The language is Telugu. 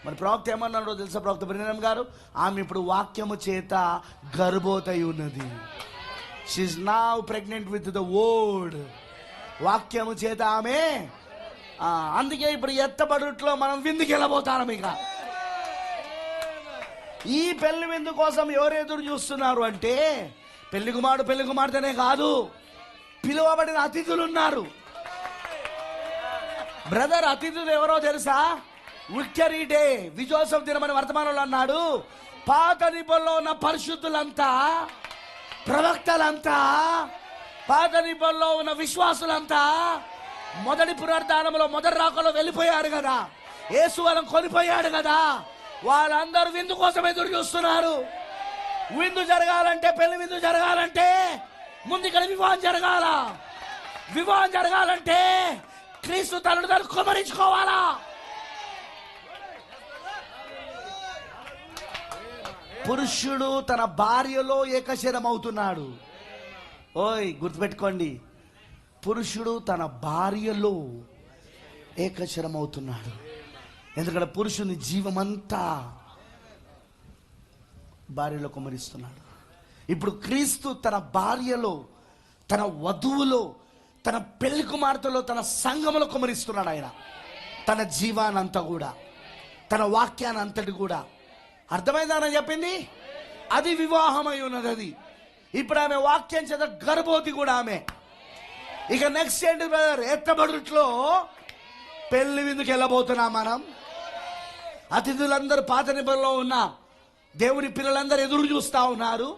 మన ప్రవక్త ఏమన్నాడో తెలుసా? ప్రవక్త బ్రహ్మం గారు, ఆమె ఇప్పుడు వాక్యము చేత గర్భవతి ఉన్నది. She is now pregnant with the word. వాక్యము చేత ఆమె, అందుకే ఇప్పుడు ఎత్తబడుట్లో మనం విందుకి వెళ్ళబోతాం. ఇక ఈ పెళ్లి విందు కోసం ఎవరు ఎదురు చూస్తున్నారు అంటే, పెళ్లి కుమార్తెనే కాదు, పిలువబడిన అతిథులు ఉన్నారు. బ్రదర్, అతిథులు ఎవరో తెలుసా? విక్టరీ డే, విజయోత్సవ దినమని వర్తమానంలో అన్నాడు. పాత నిబంధనలో ఉన్న పరిశుద్ధులంతా, ప్రవక్తలంతా, పాత నిబంధనలో ఉన్న విశ్వాసులంతా మొదటి పునరుద్ధానంలో, మొదటి రాకలో వెళ్ళిపోయారు కదా. యేసు వాళ్ళని కొనిపోయాడు కదా. వాళ్ళందరూ విందు కోసం ఎదురు చూస్తున్నారు. విందు జరగాలంటే, పెళ్లి విందు జరగాలంటే ముందు ఇక్కడ వివాహం జరగాల. వివాహం జరగాలంటే క్రీస్తు తనను కుమరించుకోవాలా. పురుషుడు తన భార్యలో ఏకశరం అవుతున్నాడు. ఓయ్, గుర్తుపెట్టుకోండి, పురుషుడు తన భార్యలో ఏకశరం అవుతున్నాడు. ఎందుకంటే పురుషుని జీవమంతా భార్యలో కుమరిస్తున్నాడు. ఇప్పుడు క్రీస్తు తన భార్యలో, తన వధువులో, తన పెళ్లి కుమార్తెలో, తన సంఘములో కుమరిస్తున్నాడు. ఆయన తన జీవానంతా కూడా, తన వాక్యాన్ని అంతటి కూడా. అర్థమైందని చెప్పింది. అది వివాహమై ఉన్నది. అది ఇప్పుడు ఆమె వాక్యం చేత గర్భవతి కూడా ఆమె. ఇక నెక్స్ట్ ఏంటి బ్రదర్? ఎత్తబడుట్లో పెళ్లి విందుకు వెళ్ళబోతున్నాం మనం. అతిథులందరూ పాత నిబంధనలో ఉన్న దేవుని పిల్లలందరూ ఎదురు చూస్తా ఉన్నారు.